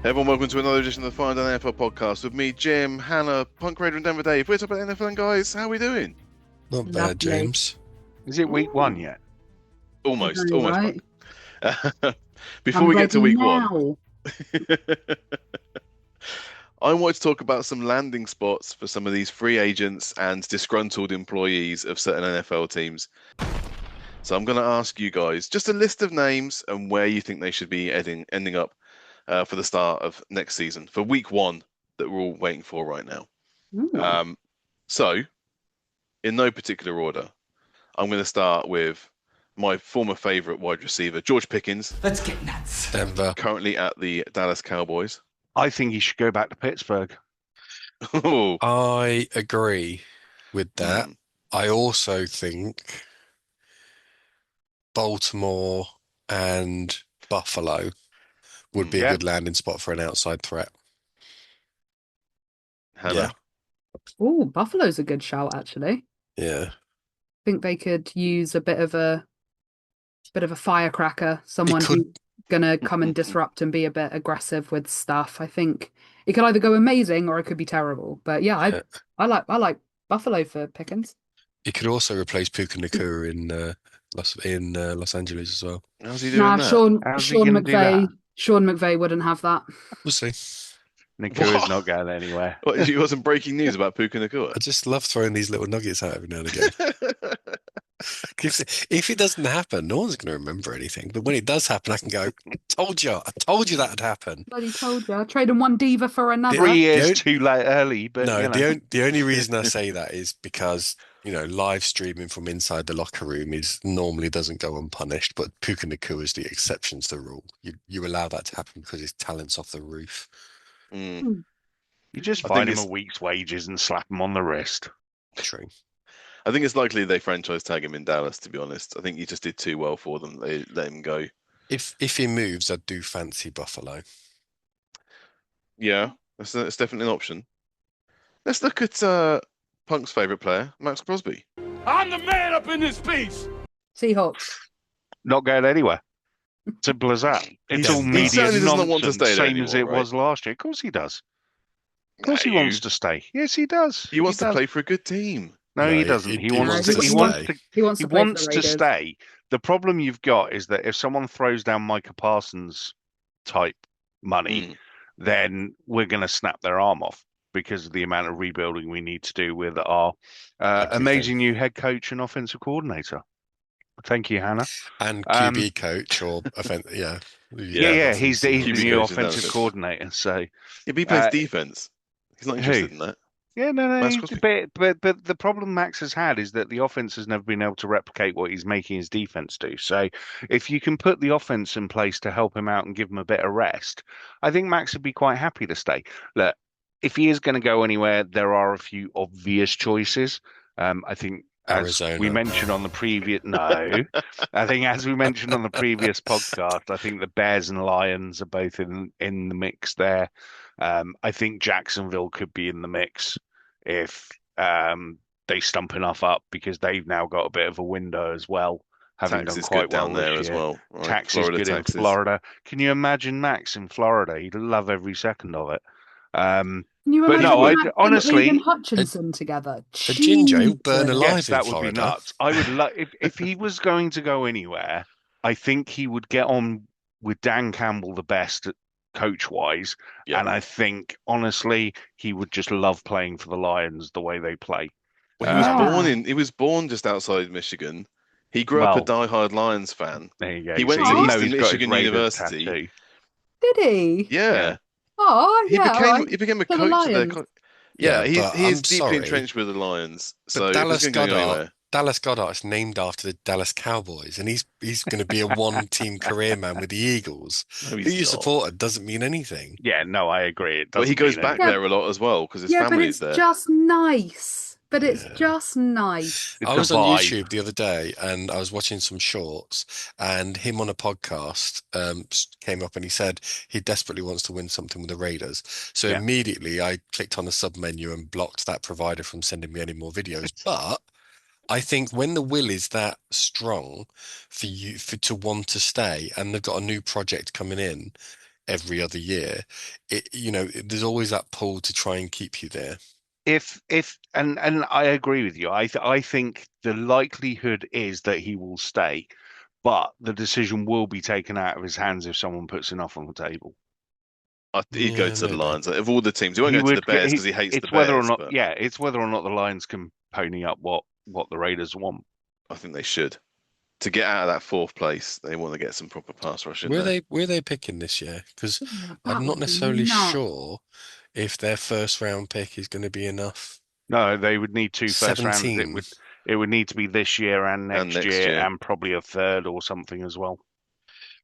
Everyone, welcome to another edition of the Fine Down NFL podcast with me, Jim, Hannah, Punk Raider, and Denver Dave. We're talking about NFL, and guys, how are we doing? Not bad, Lovely. James. Is it week one yet? Almost, Very almost. right. Punk. Before I'm we get to ready week one, now. I want to talk about some landing spots for some of these free agents and disgruntled employees of certain NFL teams. So I'm going to ask you guys just a list of names and where you think they should be ending up for the start of next season, for week one that we're all waiting for right now. Ooh. So, in no particular order, I'm going to start with my former favorite wide receiver, George Pickens. Let's get nuts. Denver. Currently at the Dallas Cowboys. I think he should go back to Pittsburgh. Oh, I agree with that. Hmm. I also think Baltimore and Buffalo would be a Yeah. good landing spot for an outside threat. Hannah. Yeah. Ooh, Buffalo's a good shout, actually. Yeah. Think they could use a bit of a firecracker, someone could- who's gonna come and disrupt and be a bit aggressive with stuff. I think it could either go amazing or it could be terrible. But yeah, I like Buffalo for Pickens. He could also replace Puka Nakua in Los Angeles as well. How's he doing Nah, that? Sean How's he Sean gonna do that? McVay wouldn't have that. We'll see. Nakua's What? not going anywhere. What, you got some breaking news about Puka Nakua? I just love throwing these little nuggets out every now and again. If it doesn't happen, no one's going to remember anything. But when it does happen, I can go, I told you that would happen. Bloody told you. Trading one diva for another. 3 The years only- too late early, but No, you know. the only reason I say that is because, live streaming from inside the locker room normally doesn't go unpunished, but Puka Nakua is the exception to the rule. You allow that to happen because his talent's off the roof. Mm. You just I find think him a week's wages and slap him on the wrist. True. I think it's likely they franchise tag him in Dallas, to be honest. I think he just did too well for them. They let him go. If he moves, I do fancy Buffalo. Yeah, that's definitely an option. Let's look at Punk's favourite player, Max Crosby. I'm the man up in this piece. Seahawks. Not going anywhere. Simple as that. It's all He media certainly does not want to nonsense, stay there same as anymore, it was last year. Of course he does. Of course he No, wants to stay. Yes, he does. He wants to does. play for a good team. No, No, he he- doesn't. he He wants wants to. to He wants stay. to. He wants He to play wants for the to Raiders. stay. The problem you've got is that if someone throws down Micah Parsons type money, Mm. then we're going to snap their arm off because of the amount of rebuilding we need to do with our Everything. amazing new head coach and offensive coordinator. Thank you, Hannah. And QB coach or yeah. Yeah, he's the QB new coach is offensive Dallas. coordinator. So Yeah, but he plays Uh, defense. He's not who? interested in that. yeah, no, Max he's- Crosby. but the problem Max has had is that the offense has never been able to replicate what he's making his defense do. So if you can put the offense in place to help him out and give him a bit of rest, I think Max would be quite happy to stay. Look, if he is going to go anywhere, there are a few obvious choices. I think as we Arizona. mentioned on the previous I think as we mentioned on the previous podcast, I think the Bears and Lions are both in the mix there. I think Jacksonville could be in the mix if they stump enough up because they've now got a bit of a window as well, having Tax done is quite good down well there this as year. well. Right? Tax Florida is good taxes. in Florida. Can you imagine Max in Florida? He'd love every second of it. Can you But imagine no, Max and honestly- Aiden Hutchinson together? A ginger who'll burn Jesus. alive Yes, in that would be Florida. nuts. I would love if he was going to go anywhere. I think he would get on with Dan Campbell the best coach wise, Yeah. and I think honestly he would just love playing for the Lions the way they play. Well, he was Yeah. he was born just outside Michigan. He grew up a diehard Lions fan. There you go. He went to even Eastern though he's got his Michigan Raiders University. tattoo. Did he? Yeah. Yeah. Oh, He yeah. became all right. he became a For the coach of their Lions. Yeah, Yeah, but he's I'm deeply sorry, entrenched with the Lions. But So if Dallas he's going to go Goddard, anywhere. Dallas Goddard is named after the Dallas Cowboys, and he's going to be a one-team career man with the Eagles. No, Who he's you not. supported doesn't mean anything. Yeah, no, I agree. It But he doesn't goes mean back anything. there a lot as well because his Yeah, but family's it's there. just nice. But it's Yeah. just nice. It's I a was on vibe. YouTube the other day and I was watching some shorts, and him on a podcast came up and he said he desperately wants to win something with the Raiders. So Yeah. immediately I clicked on the sub menu and blocked that provider from sending me any more videos. But I think when the will is that strong for you to want to stay, and they've got a new project coming in, every other year, there's always that pull to try and keep you there. And I agree with you. I think the likelihood is that he will stay, but the decision will be taken out of his hands if someone puts enough on the table. He'd go Yeah, to the maybe. Lions. Of all the teams, he won't He go to the would get. Bears because he hates the It's whether or Bears, not. but Yeah, it's whether or not the Lions can pony up what the Raiders want. I think they should. To get out of that fourth place, they want to get some proper pass rush in there. Where they picking this year? Because That I'm not would be necessarily nuts. sure if their first round pick is going to be enough. No, they would need two first rounders. 17. It would need to be this year and And next next year, year, and probably a third or something as well.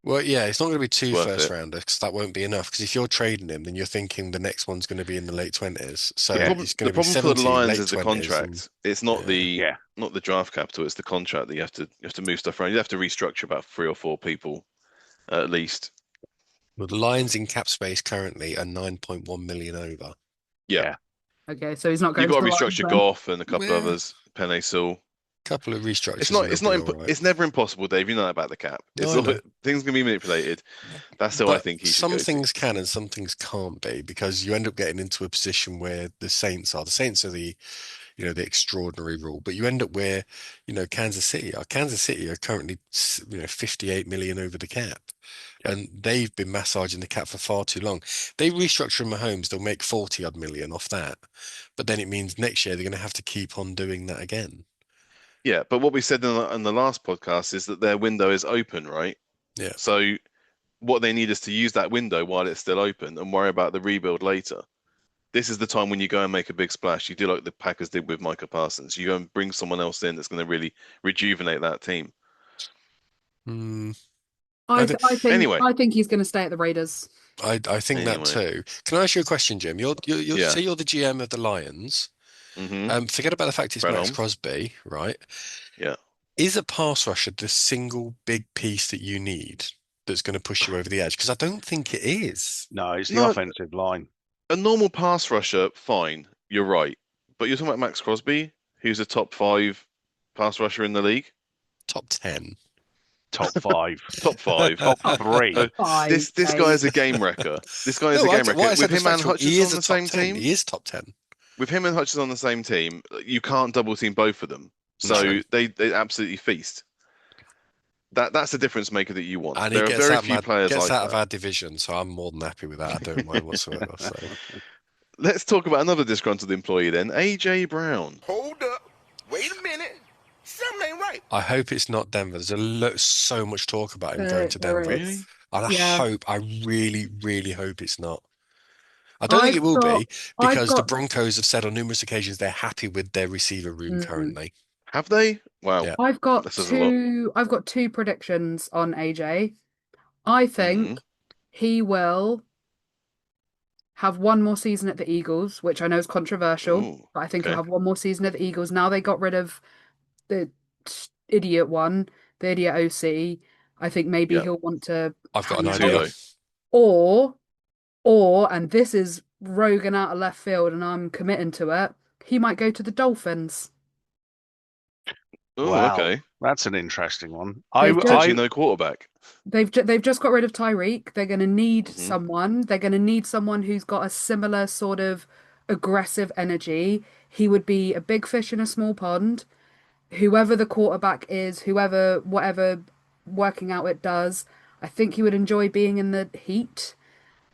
Well, yeah, it's not going to be it's two worth first it. rounders because that won't be enough. Because if you're trading him, then you're thinking the next one's going to be in the late 20s. So Yeah. it's The going to be problem for the 17, Lions late is the 20s. contract. It's not the Yeah. not the draft capital. It's the contract that you have to move stuff around. You have to restructure about 3 or 4 people at least. Well, the Lions in cap space currently are 9.1 million over. Yeah. Okay, so he's not You going got to to the Lions restructure then. Goff and a couple Yeah. others. Penny Sewell. Couple of restructures. It's not. and It's they'll not. be all right. It's never impossible, Dave. You know that about the cap. No, It's I all, know. things can be manipulated. That's who I But think he should some go to. things can and some things can't be because you end up getting into a position where the Saints are. The Saints are the the extraordinary rule, but you end up where Kansas City are. Kansas City are currently 58 million over the cap, Yep. and they've been massaging the cap for far too long. They restructure Mahomes, they'll make 40 odd million off that, but then it means next year they're going to have to keep on doing that again. Yeah, but what we said in the last podcast is that their window is open, right? Yeah. So what they need is to use that window while it's still open and worry about the rebuild later. This is the time when you go and make a big splash. You do like the Packers did with Micah Parsons. You go and bring someone else in that's going to really rejuvenate that team. Hmm. I Anyway. think he's going to stay at the Raiders. I think that Anyway. too. Can I ask you a question, Jim? You're Yeah. say you're the GM of the Lions. Forget about the fact it's Brad Max Holmes. Crosby, right? Yeah. Is a pass rusher the single big piece that you need that's going to push you over the edge? Because I don't think it is. No, it's the No. offensive line. A normal pass rusher, fine. You're right. But you're talking about Max Crosby, who's a top 5 pass rusher in the league. Top 10. Top 5. Top 5. Top 3. This guy is a game wrecker. This guy is a game wrecker. With him and Hutchinson on the same team. He is top 10. With him and Hutchinson on the same team, you can't double team both of them. So No. they absolutely feast. That's the difference maker that you want. And there he are gets very out, few players gets like out of that. our division, so I'm more than happy with that. I don't mind whatsoever. So. Let's talk about another disgruntled employee then, AJ Brown. Hold up. Wait a minute. Something ain't right. I hope it's not Denver. There's so much talk about him going to There Denver. is. And Yeah. I really, really hope it's not. I don't think it will be because the Broncos have said on numerous occasions they're happy with their receiver room currently. Have they? Wow. Yeah. I've got That says a lot. I've got 2 predictions on AJ. I think he will have one more season at the Eagles, which I know is controversial, Ooh, but I think he'll okay. have one more season at the Eagles. Now they got rid of the idiot one, the idiot OC. I think maybe Yep. he'll want to I've got an hang idea. out. Or, and this is Rogan out of left field, and I'm committing to it, he might go to the Dolphins. Oh, Wow. okay. That's an interesting one. Potentially no quarterback. They've just got rid of Tyreek. They're going to need Mhm. someone. They're going to need someone who's got a similar sort of aggressive energy. He would be a big fish in a small pond. Whoever the quarterback is, whatever working out it does, I think he would enjoy being in the heat.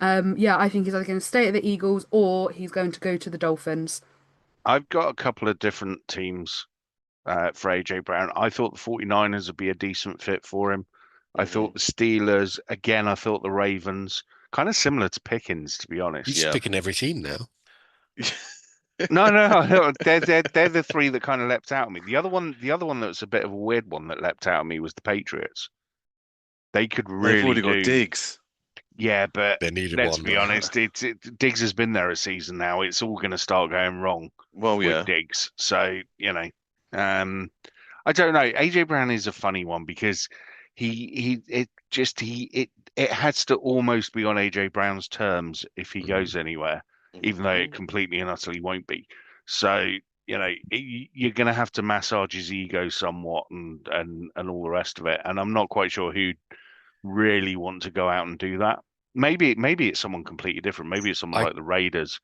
I think he's either going to stay at the Eagles or he's going to go to the Dolphins. I've got a couple of different teams for AJ Brown. I thought the 49ers would be a decent fit for him. I thought the Steelers, again, I thought the Ravens, kind of similar to Pickens, to be honest. He's just picking every team now. No, they're the 3 that kind of leapt out at me. The other one that was a bit of a weird one that leapt out at me was the Patriots. They could really They've already got Diggs. Yeah, but They needed let's one. be honest, Diggs has been there a season now. It's all going to start going wrong with Diggs. So, I don't know. AJ Brown is a funny one because it has to almost be on AJ Brown's terms if he goes anywhere, even though it completely and utterly won't be. So, you're going to have to massage his ego somewhat and all the rest of it. And I'm not quite sure who'd really want to go out and do that. Maybe it's someone completely different. Maybe it's someone I like the Raiders.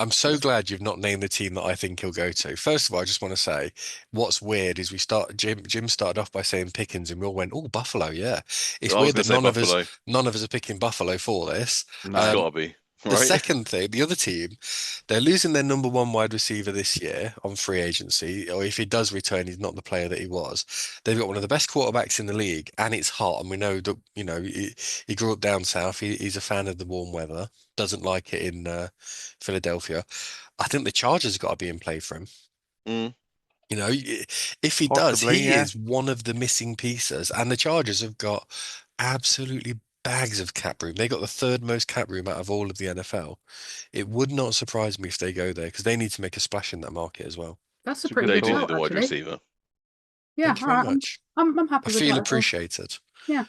I'm so glad you've not named the team that I think he'll go to. First of all, I just want to say what's weird is Jim started off by saying Pickens and we all went, oh, Buffalo, yeah. It's I was weird going that to say Buffalo. none of us are picking Buffalo for this. It's No, got to be, The right? second thing, the other team, they're losing their number one wide receiver this year on free agency, or if he does return, he's not the player that he was. They've got one of the best quarterbacks in the league, and it's hot. And we know that, he grew up down south. He's a fan of the warm weather, doesn't like it in Philadelphia. I think the Chargers have got to be in play for him. Mm. If he does, possibly. he Yeah. is one of the missing pieces. And the Chargers have got absolutely bags of cap room. They got the third most cap room out of all of the NFL. It would not surprise me if they go there because they need to make a splash in that market as well. That's a It's a pretty good They good do call. need shout, a wide actually. receiver. Yeah, Thank you all very right. much. I'm happy I with feel that as well. appreciated. Yeah.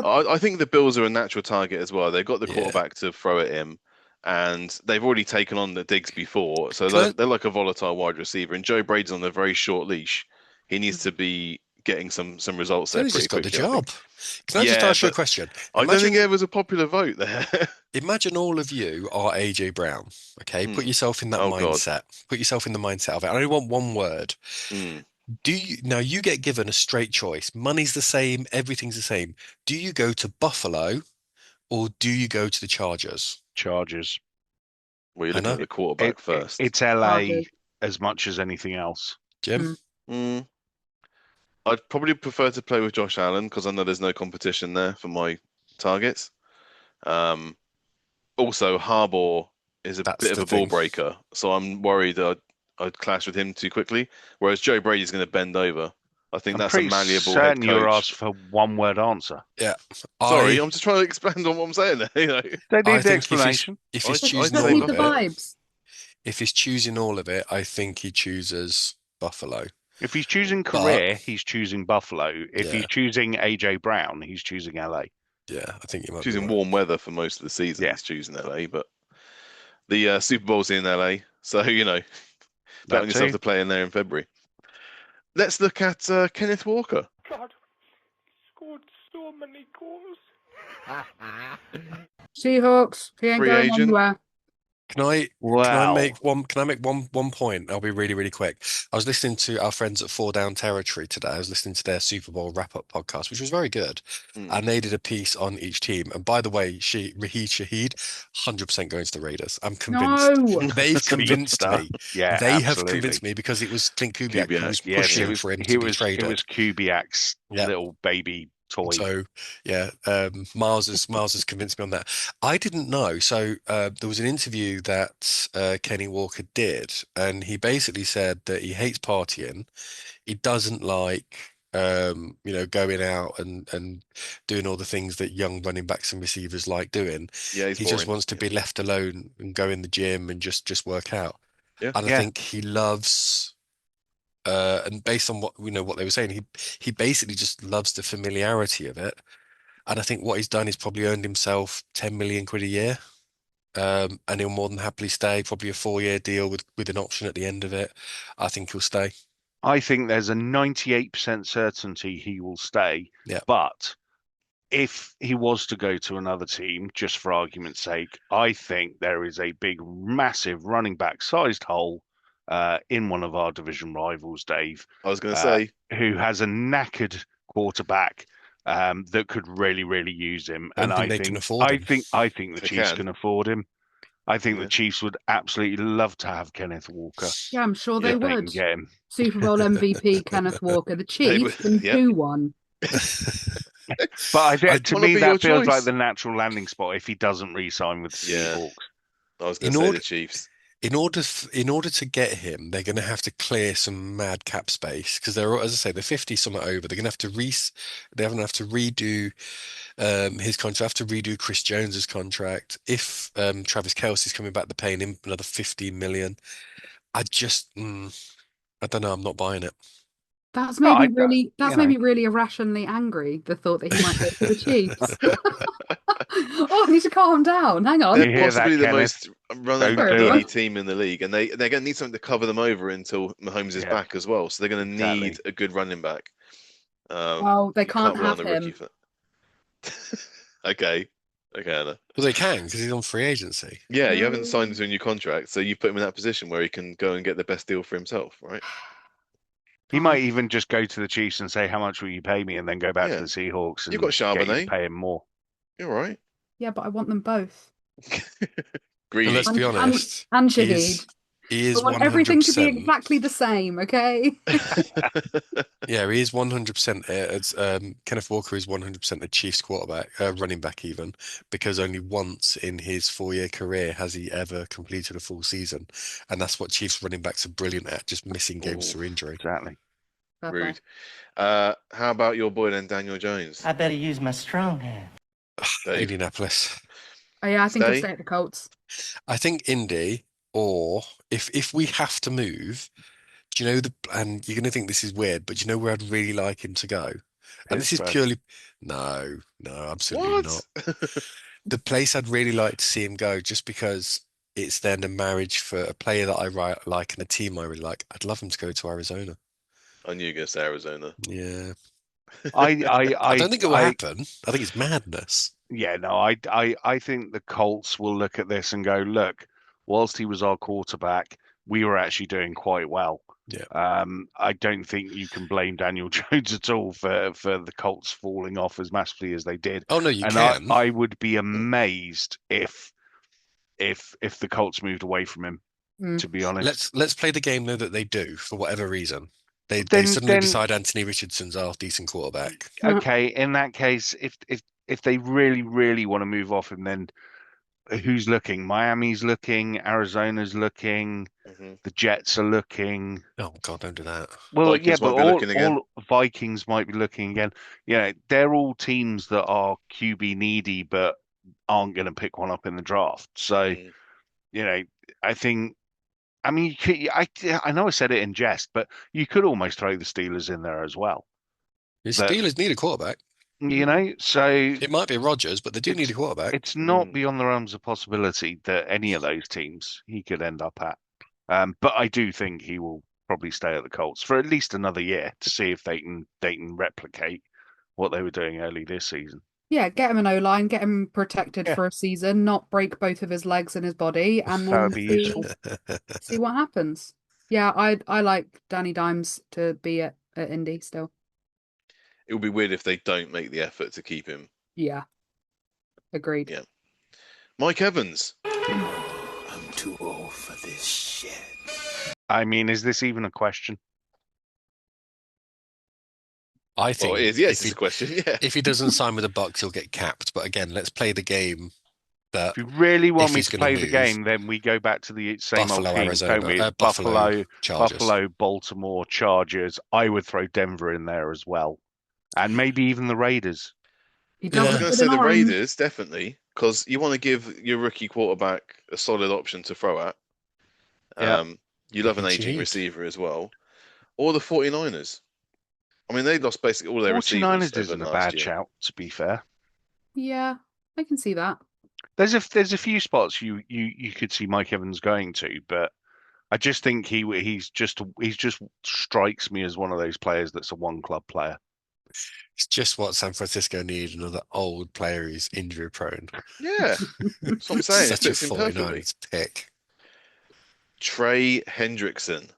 I think the Bills are a natural target as well. They've got the Yeah. quarterback to throw at him, and they've already taken on the Diggs before, so Can I- they're like a volatile wide receiver. And Joe Brady's on a very short leash. He needs to be getting some results there Tony's pretty just got the quickly, I job. think. Can I just Yeah, ask you a but question? I don't think Imagine, it was a popular vote there. imagine all of you are AJ Brown. Okay, put Hmm. yourself in that Oh God. mindset. Put yourself in the mindset of it. I only want one word. Hmm. Now you get given a straight choice. Money's the same, everything's the same. Do you go to Buffalo or do you go to the Chargers? Chargers. Well, you're looking Hannah? at the quarterback first. It's LA Chargers. as much as anything else. Jim? Hmm. I'd probably prefer to play with Josh Allen because I know there's no competition there for my targets. Also, Harbaugh is a That's bit of the a ball thing. breaker, so I'm worried that I'd clash with him too quickly. Whereas Joe Brady's going to bend over. I think I'm that's a pretty malleable head certain you were coach. asked for one word answer. Yeah. Sorry, I I'm just trying to expand on what I'm saying there. Don't I need the think explanation. if he's I'd choosing Just say all need of the Buffalo. it, vibes. if he's choosing all of it, I think he chooses Buffalo. If he's choosing But career, he's choosing Buffalo. If Yeah. he's choosing AJ Brown, he's choosing LA. yeah, I think you might be Choosing right. warm weather for most of the season, Yeah. he's choosing LA, but the Super Bowl's in LA, so bet That on yourself too. to play in there in February. Let's look at Kenneth Walker. God, he scored so many goals. Seahawks. He ain't Free going agent. anywhere. Can I Wow. make one point? I'll be really, really quick. I was listening to our friends at Four Down Territory today. I was listening to their Super Bowl wrap-up podcast, which was very good. Hmm. And they did a piece on each team. And by the way, Raheed Shaheed, 100% going to the Raiders. I'm convinced. No. They've convinced Superstar. me. Yeah, They have absolutely. convinced me because it was Clint Kubiak who was Kubiak. Yes, pushing it was for him he to be was it traded. was Kubiak's Yeah. little baby toy. So yeah, Miles has convinced me on that. I didn't know. So there was an interview that Kenny Walker did, and he basically said that he hates partying. He doesn't like going out and doing all the things that young running backs and receivers like doing. Yeah, he's He boring. just wants to be left alone and go in the gym and just work out. Yeah. And I Yeah. think he loves. And based on what what they were saying, he basically just loves the familiarity of it. And I think what he's done is probably earned himself 10 million quid a year. And he'll more than happily stay, probably a 4-year deal with an option at the end of it. I think he'll stay. I think there's a 98% certainty he will stay. Yeah. But if he was to go to another team, just for argument's sake, I think there is a big, massive running back sized hole in one of our division rivals, Dave, I was going to say, who has a knackered quarterback that could really, really use him. Don't And think I they think can afford him. I think the They Chiefs can. can afford him. I think Yeah. the Chiefs would absolutely love to have Kenneth Walker Yeah, I'm sure Yeah. they if they can would. get him. Super Bowl MVP Kenneth Walker. The They would- Chiefs and yeah. who won? But I I think to wanna me be your that feels like choice. the natural landing spot if he doesn't re-sign with the Yeah. Seahawks. I was going In to say order- the Chiefs. In order to get him, they're going to have to clear some mad cap space because they're, as I say, they're 50 somewhat over. They're going to have to redo his contract, have to redo Chris Jones's contract. If Travis Kelce's coming back, they're paying him another 15 million. I don't know. I'm not buying it. That's No, made me really. That's you made know. me really irrationally angry. The thought that he might go to the Chiefs. Oh, I need to calm down. Hang on. You They're hear that, possibly the Kenneth? most running Don't back do needy it. team in the league, and they're going to need something to cover them over until Mahomes is Yeah. back as well. So they're going to Exactly. need a good running back. Well, they You can't rely on have the rookie him. for that. Okay. Okay, Anna. Well, they can because he's on free agency. Yeah, you haven't signed him to a new contract, so you put him in that position where he can go and get the best deal for himself, right? He might Fine. even just go to the Chiefs and say, "How much will you pay me?" and then go back to Yeah, the Seahawks you've got and get you to Charbonnet. pay him more. You're right. Yeah, but I want them both. And let's Greedy. be honest, And he Shaheed. is I want everything to be 100%. exactly the same, okay? Yeah, he is 100%. It's Kenneth Walker is 100% a Chiefs quarterback, running back even, because only once in his 4-year career has he ever completed a full season, and that's what Chiefs running backs are brilliant at, just missing games Ooh, through injury. Exactly. Fair play. rude. How about your boy then, Daniel Jones? I better use my strong hand. Dave, Indianapolis. Oh, yeah, I think I'd stay. stay at the Colts. I think Indy, or if we have to move, do you know and you're going to think this is weird, but do you know where I'd really like him to go? And this is Pittsburgh. purely, no, absolutely not. What? The place I'd really like to see him go, just because it's then a marriage for a player that I like and a team I really like. I'd love him to go to Arizona. I knew you were going to say Arizona. Yeah. I, I, I I, don't think it will I, happen. I think it's madness. yeah, no, I think the Colts will look at this and go, look, whilst he was our quarterback, we were actually doing quite well. Yeah. I don't think you can blame Daniel Jones at all for the Colts falling off as massively as they did. Oh no, you And can. I would be amazed if the Colts moved away from him, Mm. to be honest. Let's play the game though that they do for whatever reason. They Then suddenly decide Anthony Richardson's our decent quarterback. okay, in that case, if they really, really want to move off him, then who's looking? Miami's looking, Arizona's looking, hmm the Jets are looking. Oh God, don't do that. Well, yeah, Vikings but might be looking again. all Vikings might be looking again. Yeah, they're all teams that are QB needy, but aren't going to pick one up in the draft. So, Mm. you know, I think. I mean, I know I said it in jest, but you could almost throw the Steelers in there as well. The That Steelers need a quarterback. so It might be Rodgers, but they do need a quarterback. it's not Mm. beyond the realms of possibility that any of those teams he could end up at. But I do think he will probably stay at the Colts for at least another year to see if they can replicate what they were doing early this season. Yeah, get him an O-line, get him protected Yeah. for a season, not break both of his legs and his body, and That then would be useful. see what happens. Yeah, I like Danny Dimes to be at Indy still. It would be weird if they don't make the effort to keep him. Yeah. Agreed. Yeah. Mike Evans. I'm too old for this shit. I mean, is this even a question? I think Well, it is. Yes, if it's a question. Yeah. if he doesn't sign with the Bucks, he'll get capped. But again, let's play the game that If you really want if me he's to gonna play the move, game, then we go back to the same Buffalo, old teams, Arizona, don't we? Buffalo Chargers. Buffalo, Baltimore, Chargers. I would throw Denver in there as well, and maybe even the Raiders. He I does was look going to good say in the orange. Raiders, definitely, because you want to give your rookie quarterback a solid option to throw at. Yeah. You love an Big aging Shaheed. receiver as well. Or the 49ers. I mean, they lost basically all their receivers 49ers over isn't a last bad year. shout, to be fair. Yeah, I can see that. There's a few spots you could see Mike Evans going to, but I just think he's just strikes me as one of those players that's a one club player. It's just what San Francisco need, another old player who's injury prone. Yeah, that's what I'm saying. It Such a fits in perfectly. 49ers pick. Trey Hendrickson,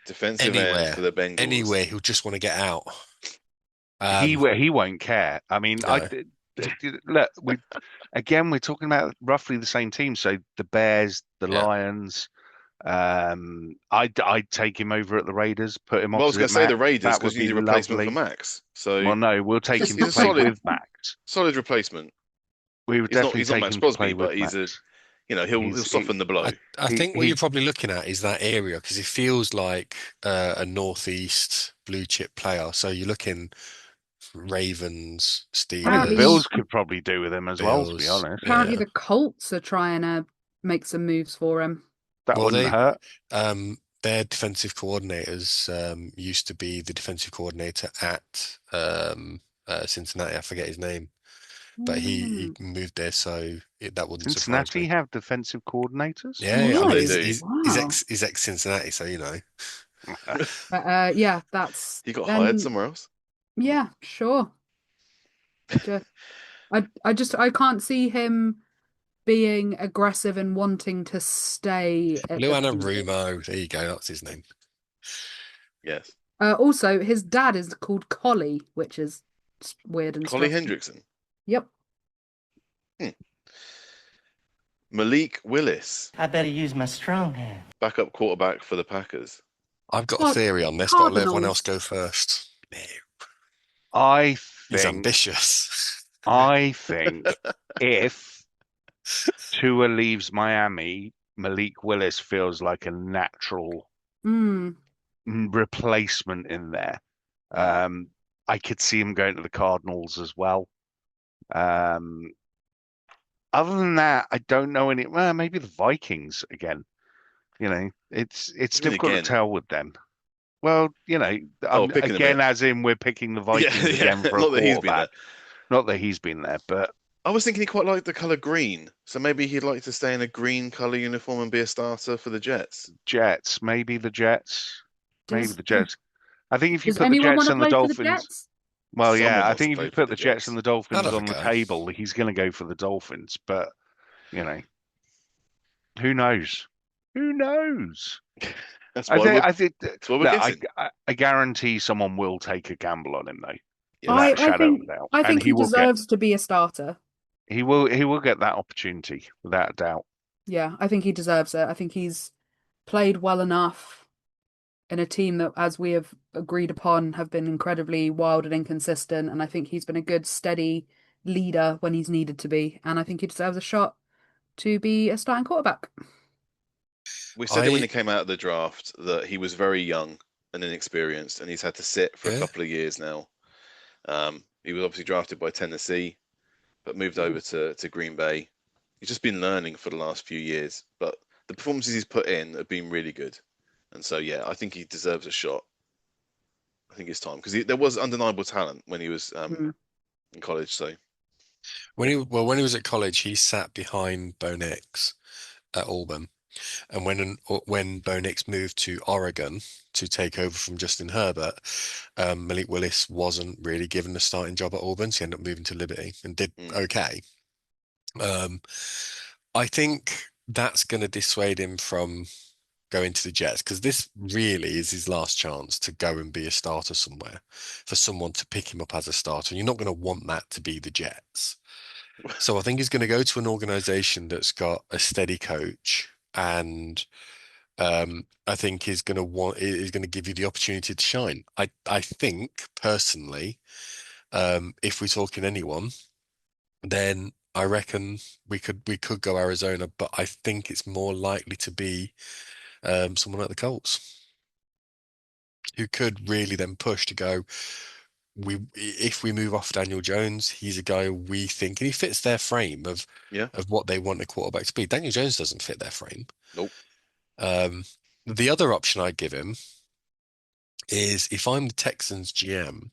defensive end for the Bengals. Anywhere he'll just want to get out. He won't care. I mean, No. Look, we're talking about roughly the same team. So the Bears, the Yeah. Lions. I'd take him over at the Raiders, put him Well, I was opposite going to say Max. the Raiders That because would you be need a replacement lovely. for Max. So Well, no, we'll take him he's to a play solid- with Max. solid replacement. We would He's not definitely take Max him to Crosby, play but with he's Max. he'll soften the blow. I think what he- you're probably looking at is that area because it feels like a northeast blue chip player. So you're looking Ravens, I mean, the Apparently- Bills Steelers, could probably do with him as well, to be Bills. honest. Apparently Yeah. the Colts are trying to make some moves for him. That Well, wouldn't they- hurt. Their defensive coordinators used to be the defensive coordinator at Cincinnati. I forget his name, but he moved there, so that wouldn't surprise Cincinnati me. have defensive coordinators. Yeah, Yeah, they he's, do. he's, Wow. he's ex Cincinnati, so you know. But yeah, that's He got then- hired somewhere else. Yeah, sure. Just I can't see him being aggressive and wanting to stay at the Luana Bengals. Rumo. There you go. That's his name. Yes. Also, his dad is called Collie, which is weird and Collie stressful. Hendrickson. Yep. Malik Willis, I better use my strong hand. backup quarterback for the Packers. I've got a Well, theory on this, but I'll let everyone else Cardinals. go first. No, I he's think ambitious. I think if Tua leaves Miami, Malik Willis feels like a natural Mm. replacement in there. I could see him going to the Cardinals as well. Other than that, I don't know any. Well, maybe the Vikings again. It's I mean, difficult to again. tell with them. Well, Picking them again, again. as in we're picking the Yeah, Vikings again for a Not that he's been there. quarterback. Not that he's been there, but I was thinking he quite liked the color green, so maybe he'd like to stay in a green color uniform and be a starter for the Jets. Jets, maybe the Jets, maybe Does the Jets. I think if you does put the anyone want Jets to and the play for the Dolphins, Jets? well, yeah, Someone I wants to think if play you for put the the Jets and Jets. the I'd Dolphins have a on the go. table, he's going to go for the Dolphins. But you know, who knows? Who knows? That's I why think we're I think that's why we're look, guessing. I guarantee someone will take a gamble on him though, Yes. without a I shadow of think a doubt, I and think he deserves to be a starter. he will get that opportunity without a doubt. Yeah, I think he deserves it. I think he's played well enough in a team that, as we have agreed upon, have been incredibly wild and inconsistent. And I think he's been a good, steady leader when he's needed to be. And I think he deserves a shot to be a starting quarterback. We said it when I he came out of the draft that he was very young and inexperienced, and he's had to sit for a yeah. couple of years now. He was obviously drafted by Tennessee, but moved over to Green Bay. He's just been learning for the last few years, but the performances he's put in have been really good. And so, yeah, I think he deserves a shot. I think it's time because there was undeniable talent when he was Mm. in college. So, When he was at college, he sat behind Bo Nix at Auburn. And when Bo Nix moved to Oregon to take over from Justin Herbert, Malik Willis wasn't really given a starting job at Auburn, so he ended up moving to Liberty and did okay. I think that's going to dissuade him from going to the Jets because this really is his last chance to go and be a starter somewhere for someone to pick him up as a starter. You're not going to want that to be the Jets. So I think he's going to go to an organization that's got a steady coach and I think is going to give you the opportunity to shine. I think personally, if we're talking anyone, then I reckon we could go Arizona, but I think it's more likely to be someone like the Colts who could really then push to go. If we move off Daniel Jones, he's a guy we think, and he fits their frame yeah, of what they want a quarterback to be. Daniel Jones doesn't fit their frame. nope. The other option I'd give him is if I'm the Texans GM,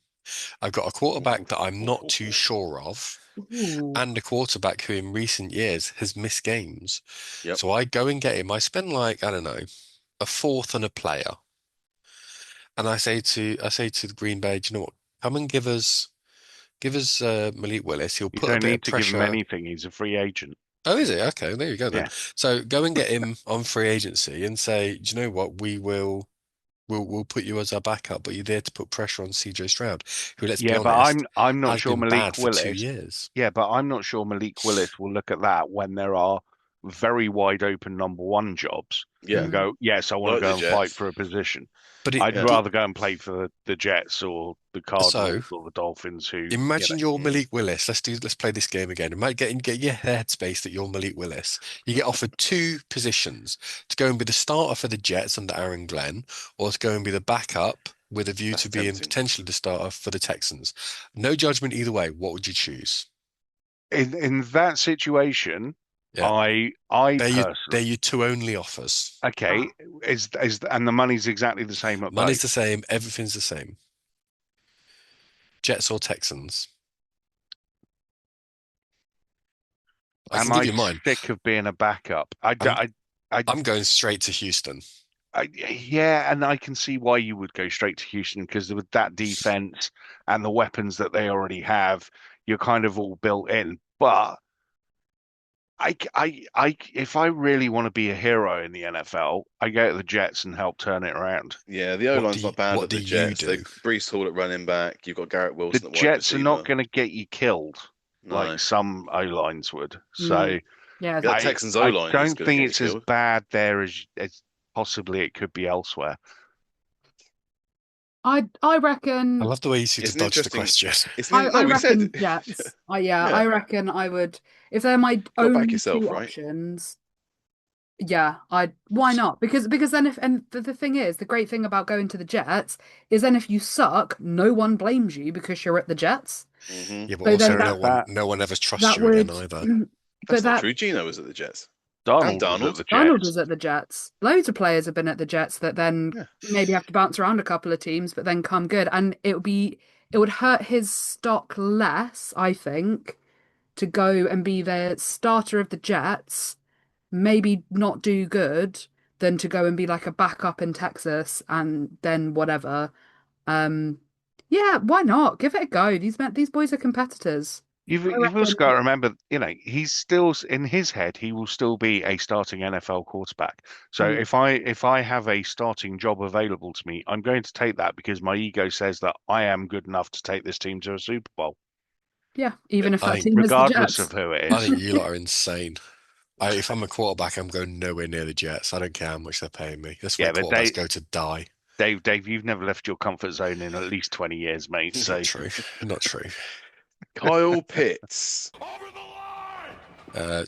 I've got a quarterback that I'm not too sure of, Ooh. and a quarterback who in recent years has missed games. Yep. So I go and get him. I spend like, I don't know, a fourth on a player. And I say to the Green Bay, do you know what? Come and give us Malik Willis. He'll You put a don't bit of need to give him pressure. anything. He's a free agent. Oh, is it? Okay, there you go then. Yeah. So go and get him on free agency and say, do you know what? We'll put you as our backup, but you're there to put pressure on CJ Stroud, who, let's be Yeah, but honest, I'm not has sure been bad Malik for two Willis. years. Yeah, but I'm not sure Malik Willis will look at that when there are very wide open number one jobs Yeah, and go, yes, I want to like the go and fight Jets. for a position. But I'd Yeah. rather go and play for the Jets or the So Cardinals or the Dolphins who, imagine you're Malik Willis. Let's play this game again. It might get your headspace that you're Malik Willis. You get offered two positions to go and be the starter for the Jets under Aaron Glenn, or to go and be the backup with a view That's to being tempting. potentially the starter for the Texans. No judgment either way. What would you choose? in that situation, Yeah, I they're personally, your two only offers. okay, is and the money's exactly the same at Money's both. the same. Everything's the same. Jets or Texans? I can Am give I you mine. sick of being a backup? I'm I'm going straight to Houston. Yeah, and I can see why you would go straight to Houston because with that defense and the weapons that they already have, you're kind of all built in. But if I really want to be a hero in the NFL, I go to the Jets and help turn it around. Yeah, the O-line's not bad what with the do you Jets. do? They've Brees Hall at running back. You've got Garrett The Wilson at wide Jets are not receiver. going to get you killed No. like some O-lines would. So Yeah, That Texans I O-line is don't going to think get you it's as killed. bad there as possibly it could be elsewhere. I I reckon love the way you seem to It's an dodge the interesting. question. It's I no, we said. reckon Jets. Yeah, I reckon I would if they're my got to back only yourself, two right? options. Yeah, why not? Because then if and the thing is, the great thing about going to the Jets is then if you suck, no one blames you because you're at the Jets. Hmm. Yeah, but So then also There is that. no one ever trusts that you again would either. That's but not that true. Gino was at the Jets. And Darnold was at Darnold. the Donald Jets. was at the Jets. Loads of players have been at the Jets that then Yeah. maybe have to bounce around a couple of teams, but then come good. And it would hurt his stock less, I think, to go and be the starter of the Jets, maybe not do good, than to go and be like a backup in Texas and then whatever. Um, yeah, why not? Give it a go. These boys are competitors. I You've also reckon. got to remember, he's still in his head. He will still be a starting NFL quarterback. So Mm, if I have a starting job available to me, I'm going to take that because my ego says that I am good enough to take this team to a Super Bowl, yeah, even if I that think team is the regardless Jets. of who it I is. think you lot are insane. If I'm a quarterback, I'm going nowhere near the Jets. I don't care how much they're paying me. That's where Yeah, but quarterbacks go to die. Dave, you've never left your comfort zone in at least 20 years, mate. So Not true. Not true. Kyle Pitts.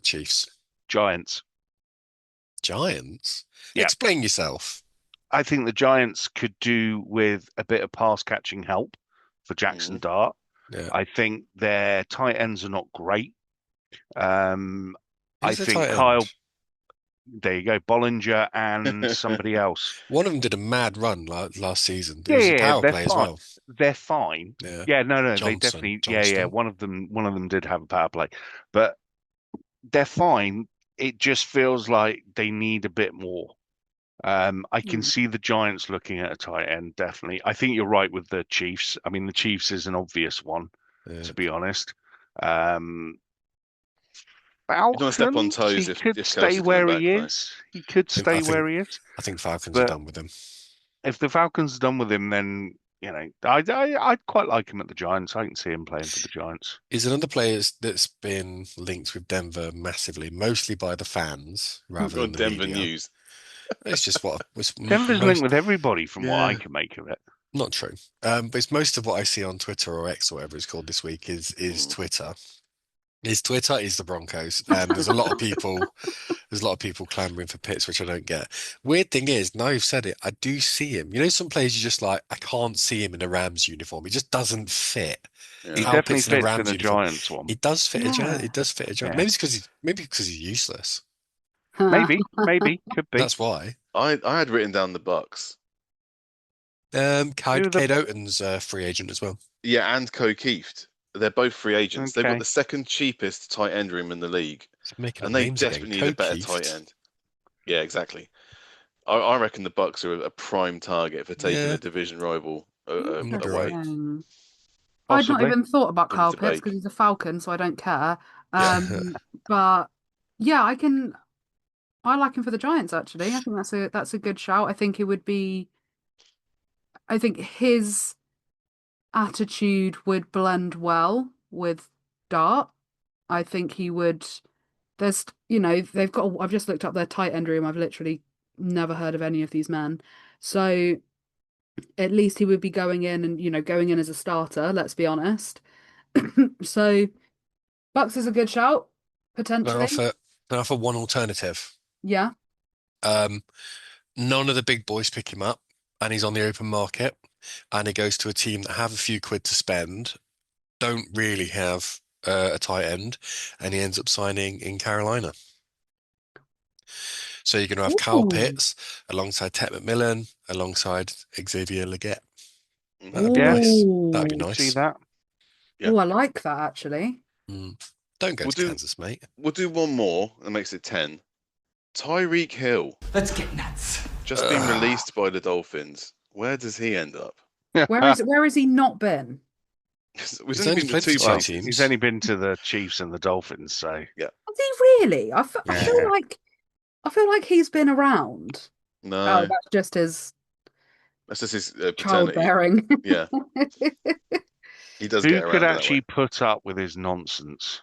Chiefs. Giants. Giants? Yeah. Explain yourself. I think the Giants could do with a bit of pass catching help for Jackson Dart. Yeah. I think their tight ends are not great. I Who's the think tight Kyle, end? there you go, Bollinger and somebody else. One of them did a mad run last season. It Yeah, was a yeah, power they're play as fine. well. They're fine. Yeah. Yeah, no, they Johnston. definitely, yeah. One of them did have a power play, but they're fine. It just feels like they need a bit more. I can see the Giants looking at a tight end, definitely. I think you're right with the Chiefs. I mean, the Chiefs is an obvious one, to be honest. You don't want to step on Falcons, toes he if could stay Kelsey's coming where back, he though. is. He could stay where he is. I think Falcons are But done with him. if the Falcons are done with him, then I'd quite like him at the Giants. I can see him playing for the Giants. Is another player that's been linked with Denver massively, mostly by the fans rather Or than the Denver media. News. It's just what was Denver's linked with everybody from what I can make of it. Not true. But it's most of what I see on Twitter or X or whatever it's called this week is Twitter. Twitter is the Broncos, and there's a lot of people clamoring for Pitts, which I don't get. Weird thing is, now you've said it, I do see him. You know, some players you just like, I can't see him in a Rams uniform. He just doesn't fit. Yeah. He Kyle definitely Pitts in a fits Rams in a uniform. Giants one. He does fit a Yeah. Giant. It does fit a Giant. Yeah. Maybe because he's useless. Maybe, could be. That's why. I had written down the Bucks. Cade Who are the- Oaten's a free agent as well. Yeah, and Keeft. They're both free agents. They've Okay. got the second cheapest tight end room in the league, He's making and up they names desperately again. need a better tight end. Yeah, exactly. I reckon the Bucks are a prime target for taking Yeah. a division rival away. Interesting. I'd not Possibly. even thought about Bring Kyle to Pitts bake. because he's a Falcon, so I don't care. Yeah. But yeah, I like him for the Giants actually. I think that's a good shout. I think his attitude would blend well with Dart. I think he would. They've got. I've just looked up their tight end room. I've literally never heard of any of these men. So at least he would be going in and going in as a starter. Let's be honest. So Bucks is a good shout potentially. Can I offer one alternative? Yeah. None of the big boys pick him up, and he's on the open market, and he goes to a team that have a few quid to spend, don't really have a tight end, and he ends up signing in Carolina. So you're going to have Kyle Pitts alongside Ted McMillan, alongside Xavier Legette. That'd be nice. That'd be nice. See that? Yeah. Oh, I like that actually. Don't go to Kansas, mate. We'll do one more. That makes it 10. Tyreek Hill. Let's get nuts. Just been released by the Dolphins. Where does he end up? Where has he not been? We've He's only only been to played for two two places. teams. He's only been to the Chiefs and the Dolphins, so Has he really? I feel Yeah. like he's been around. Oh, No, that's just his that's just his paternity. childbearing. Yeah, he does who get could around that actually way. put up with his nonsense?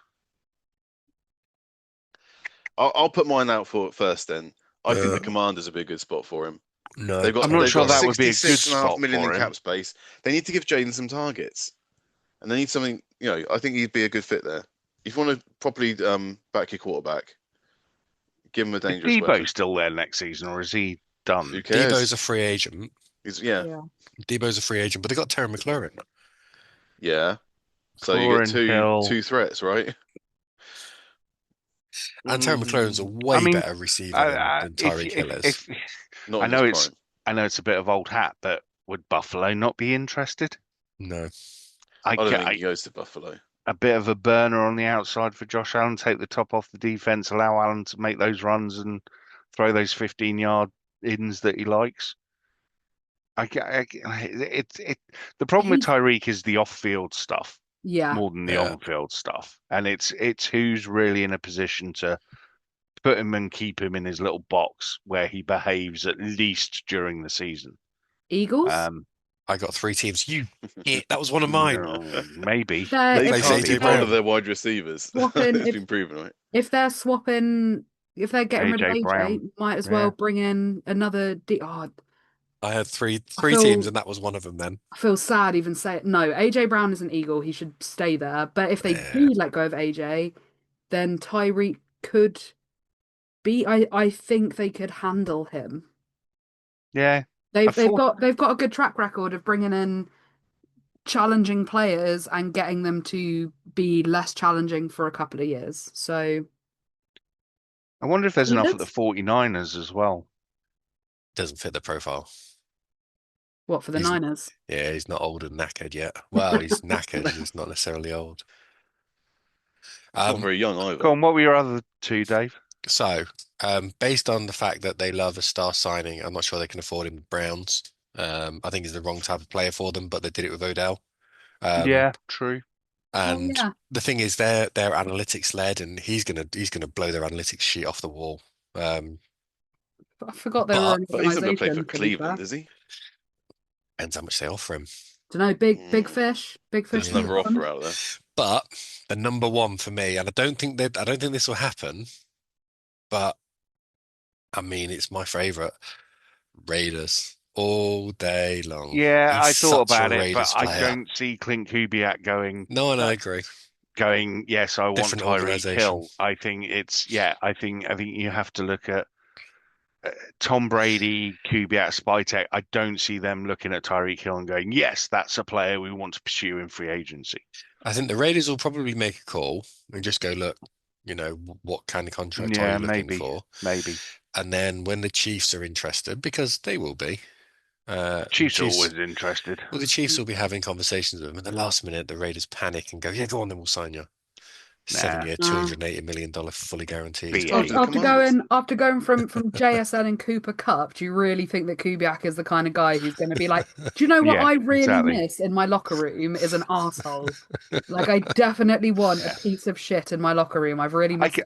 I'll put mine out for first then. I think the Uh, Commanders would be a good spot for him. No, They've got I'm not they've sure got that would be a good 66.5 spot million in for him. cap space. They need to give Jaden some targets, and they need something. I think he'd be a good fit there. If you want to properly back your quarterback, give him a Is dangerous Debo weapon. still there next season, or is he done? Who cares? Debo's a free agent. Yeah. Debo's a free agent, but they got Terry McLaurin. So you get McLaurin, Hill. two threats, right? And Terry McLaurin's a Mm, way I mean, better receiver than Tyreek Hill is. if Not I in know his prime. I know it's a bit of old hat, but would Buffalo not be interested? No. I don't think he goes to Buffalo. A bit of a burner on the outside for Josh Allen, take the top off the defense, allow Allen to make those runs and throw those 15-yard ins that he likes. The problem with Tyreek is the off-field stuff Yeah. more than the Yeah. on-field stuff, and it's who's really in a position to put him and keep him in his little box where he behaves at least during the season. Eagles? I got 3 teams. That was one of mine. No, maybe. They If plays keep AJ one of Brown. their wide receivers. Swapping, It's been proven, right? if they're swapping, if they're getting rid of AJ AJ, Brown. might as Yeah. well bring in another. I had three feel- teams, and that was one of them. Then I feel sad even saying no. AJ Brown is an Eagle. He should stay there. But if they do let go of AJ, then Tyreek could be. I think they could handle him. Yeah. They've got a good track record of bringing in challenging players and getting them to be less challenging for a couple of years. So I wonder if there's enough at the Raiders? 49ers as well. doesn't fit the profile. What for the He's- Niners? Yeah, he's not old and knackered yet. Well, he's knackered. He's not necessarily old. Not very young either. Go on, what were your other two, Dave? So, based on the fact that they love a star signing, I'm not sure they can afford him. Browns. I think he's the wrong type of player for them, but they did it with Odell. Yeah, true. And yeah. the thing is, they're analytics led, and he's gonna blow their analytics sheet off the wall. I forgot they were an But he's not going to play organisation, for to be Cleveland, fair. is he? Depends how much they offer him. Don't know, big fish. There's another offer out there. But the number one for me, and I don't think this will happen, but I mean it's my favorite. Raiders all day long. Yeah, He's I thought such a about it, Raiders but I player. don't see Clint Kubiak going. No, and I agree. Going, yes, I want Different Tyreek organisation. Hill. I think I think you have to look at Tom Brady, Kubiak, Spytek. I don't see them looking at Tyreek Hill and going, yes, that's a player we want to pursue in free agency. I think the Raiders will probably make a call and just go, look, what kind of contract are you looking for? Maybe. And then when the Chiefs are interested, because they will be. Chiefs are always interested. Well, the Chiefs will be having conversations with them. At the last minute, the Raiders panic and go, yeah, go on, then we'll sign you. 7-year, $280 million fully guaranteed. After going from JSN and Cooper Cup, do you really think that Kubiak is the kind of guy who's going to be like, do you know what I really miss in my locker room is an asshole? Like, I definitely want a piece of shit in my locker room. I've really missed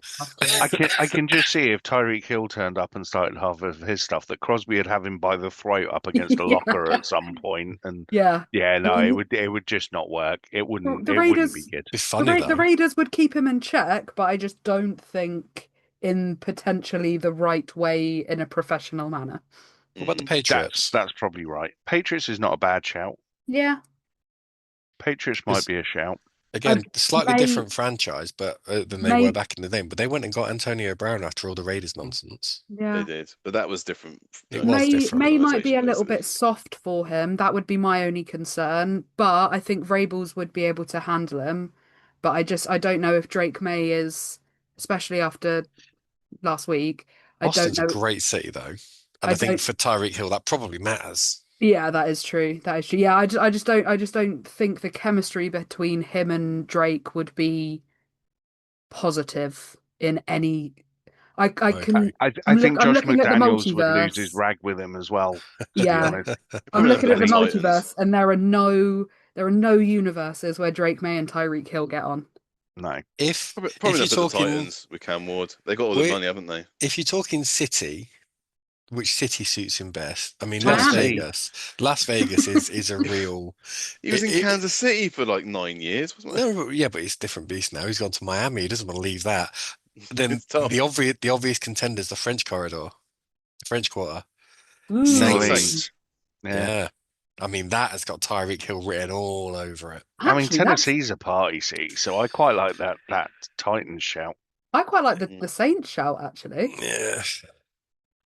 I can just see if Tyreek Hill turned up and started half of his stuff that Crosby would have him by the throat up against a locker at some point, and it would just not work. It wouldn't. It wouldn't be good. It's funny the Raiders would keep him in check, but I just don't think in potentially the right way in a professional manner. What about the Patriots? That's probably right. Patriots is not a bad shout. Yeah. Patriots might be a shout. Again, slightly different franchise, but than they were back in the day. But they went and got Antonio Brown after all the Raiders nonsense. Yeah, they did, but that was different. It was different. May might be a little bit soft for him. That would be my only concern. But I think Vrabels would be able to handle him. But I don't know if Drake May is, especially after last week. Austin's a great city though, and I think for Tyreek Hill that probably matters. Yeah, that is true. Yeah, I just don't think the chemistry between him and Drake would be positive in any. I think Josh McDaniels would lose his rag with him as well. Yeah, I'm looking at the multiverse, and there are no There are no universes where Drake May and Tyreek Hill get on. No. If Probably if not you're for the talking, Titans with Cam Ward. They got all the we're- money, haven't they? if you're talking city, which city suits him best? I mean, Las Miami. Vegas. Las Vegas is a real. He was in it- Kansas City for like 9 years, wasn't he? No, yeah, but it's a different beast now. He's gone to Miami. He doesn't want to leave that. Then It's tough. the obvious contenders, the French corridor, the French Quarter. Ooh. Saints. Saints. Yeah. Yeah. I mean, that has got Tyreek Hill written all over it. I mean, Actually, that's- Tennessee's a party city, so I quite like that Titans shout. I quite like the Saints shout, actually. Yeah.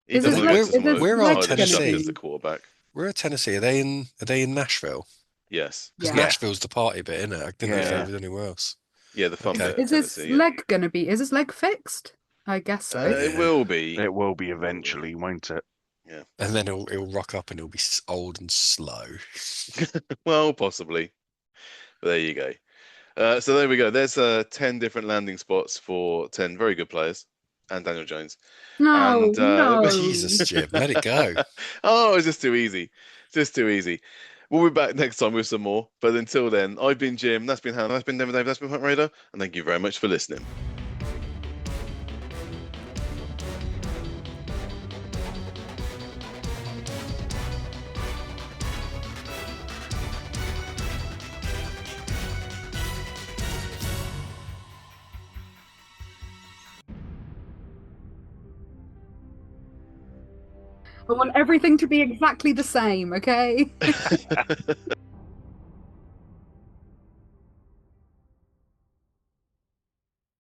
He Is doesn't his look leg- as someone is who his would leg hide a gonna shot be- as the quarterback. Where are Tennessee? Are they in Nashville? Yes. Because Yeah. Nashville's the party bit, isn't it? I didn't know if Yeah. there was anywhere else. Yeah, the fun Okay. bit. Is his Tennessee, yeah. leg gonna be? Is his leg fixed? I guess so. It Yeah. will be. It will be eventually, won't it? And then he'll rock up and he'll be old and slow. Well, possibly. But there you go. So there we go. There's 10 different landing spots for 10 very good players and Daniel Jones. No, And, no. Jesus, Jim, let it go. Oh, it's just too easy. Just too easy. We'll be back next time with some more. But until then, I've been Jim. That's been Hannah. That's been David. That's been Hunt Raider. And thank you very much for listening. I want everything to be exactly the same, okay?